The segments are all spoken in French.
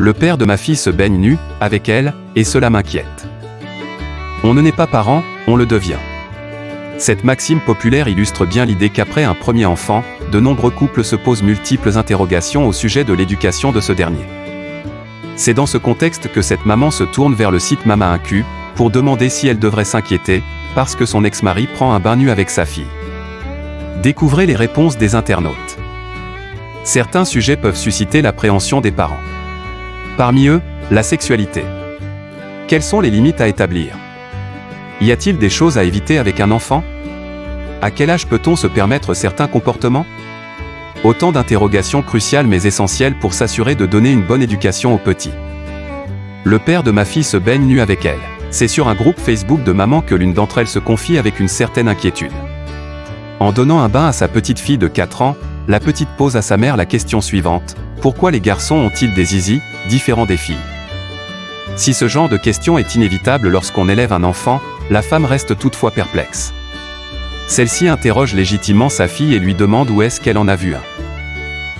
Le père de ma fille se baigne nu, avec elle, et cela m'inquiète. On ne naît pas parent, on le devient. Cette maxime populaire illustre bien l'idée qu'après un premier enfant, de nombreux couples se posent multiples interrogations au sujet de l'éducation de ce dernier. C'est dans ce contexte que cette maman se tourne vers le site Mama 1Q, pour demander si elle devrait s'inquiéter, parce que son ex-mari prend un bain nu avec sa fille. Découvrez les réponses des internautes. Certains sujets peuvent susciter l'appréhension des parents. Parmi eux, la sexualité. Quelles sont les limites à établir? Y a-t-il des choses à éviter avec un enfant? À quel âge peut-on se permettre certains comportements? Autant d'interrogations cruciales mais essentielles pour s'assurer de donner une bonne éducation aux petits. Le père de ma fille se baigne nu avec elle. C'est sur un groupe Facebook de mamans que l'une d'entre elles se confie avec une certaine inquiétude. En donnant un bain à sa petite fille de 4 ans, la petite pose à sa mère la question suivante: pourquoi les garçons ont-ils des zizis différents des filles? Si ce genre de question est inévitable lorsqu'on élève un enfant, la femme reste toutefois perplexe. Celle-ci interroge légitimement sa fille et lui demande où est-ce qu'elle en a vu un.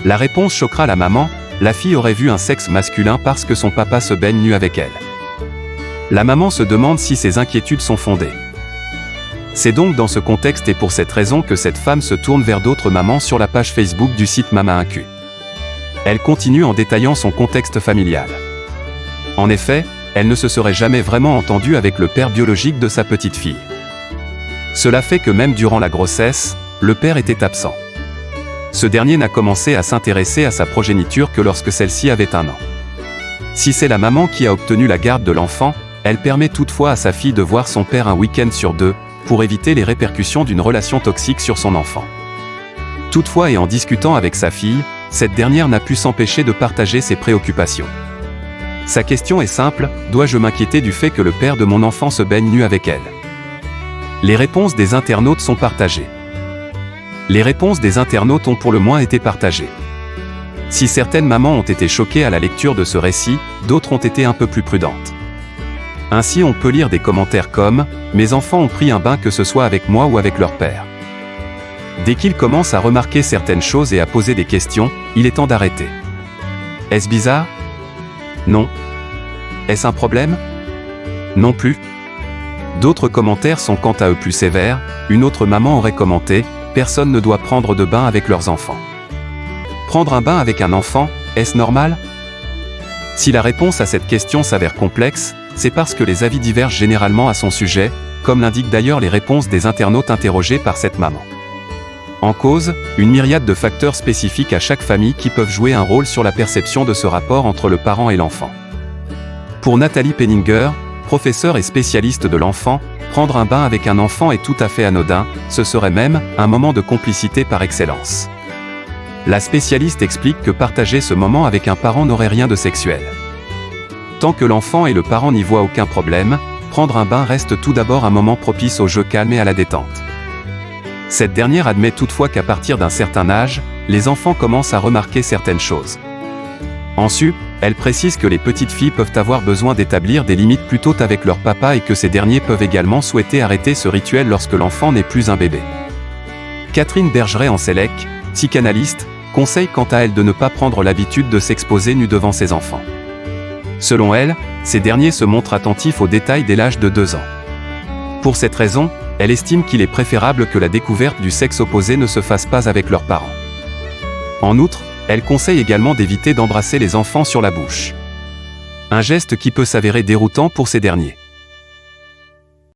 La réponse choquera la maman: la fille aurait vu un sexe masculin parce que son papa se baigne nu avec elle. La maman se demande si ses inquiétudes sont fondées. C'est donc dans ce contexte et pour cette raison que cette femme se tourne vers d'autres mamans sur la page Facebook du site Mama 1Q. Elle continue en détaillant son contexte familial. En effet, elle ne se serait jamais vraiment entendue avec le père biologique de sa petite fille. Cela fait que même durant la grossesse, le père était absent. Ce dernier n'a commencé à s'intéresser à sa progéniture que lorsque celle-ci avait 1 an. Si c'est la maman qui a obtenu la garde de l'enfant, elle permet toutefois à sa fille de voir son père un week-end sur 2, pour éviter les répercussions d'une relation toxique sur son enfant. Toutefois et en discutant avec sa fille, cette dernière n'a pu s'empêcher de partager ses préoccupations. Sa question est simple: dois-je m'inquiéter du fait que le père de mon enfant se baigne nu avec elle? Les réponses des internautes sont partagées. Les réponses des internautes ont pour le moins été partagées. Si certaines mamans ont été choquées à la lecture de ce récit, d'autres ont été un peu plus prudentes. Ainsi on peut lire des commentaires comme « Mes enfants ont pris un bain que ce soit avec moi ou avec leur père ». Dès qu'ils commencent à remarquer certaines choses et à poser des questions, il est temps d'arrêter. Est-ce bizarre? Non. Est-ce un problème? Non plus. D'autres commentaires sont quant à eux plus sévères. Une autre maman aurait commenté « Personne ne doit prendre de bain avec leurs enfants ». Prendre un bain avec un enfant, est-ce normal? Si la réponse à cette question s'avère complexe, c'est parce que les avis divergent généralement à son sujet, comme l'indiquent d'ailleurs les réponses des internautes interrogés par cette maman. En cause, une myriade de facteurs spécifiques à chaque famille qui peuvent jouer un rôle sur la perception de ce rapport entre le parent et l'enfant. Pour Nathalie Penninger, professeure et spécialiste de l'enfant, prendre un bain avec un enfant est tout à fait anodin, ce serait même un moment de complicité par excellence. La spécialiste explique que partager ce moment avec un parent n'aurait rien de sexuel. Tant que l'enfant et le parent n'y voient aucun problème, prendre un bain reste tout d'abord un moment propice au jeu calme et à la détente. Cette dernière admet toutefois qu'à partir d'un certain âge, les enfants commencent à remarquer certaines choses. Ensuite, elle précise que les petites filles peuvent avoir besoin d'établir des limites plus tôt avec leur papa et que ces derniers peuvent également souhaiter arrêter ce rituel lorsque l'enfant n'est plus un bébé. Catherine Bergeret-Ancelec, psychanalyste, conseille quant à elle de ne pas prendre l'habitude de s'exposer nue devant ses enfants. Selon elle, ces derniers se montrent attentifs aux détails dès l'âge de 2 ans. Pour cette raison, elle estime qu'il est préférable que la découverte du sexe opposé ne se fasse pas avec leurs parents. En outre, elle conseille également d'éviter d'embrasser les enfants sur la bouche. Un geste qui peut s'avérer déroutant pour ces derniers.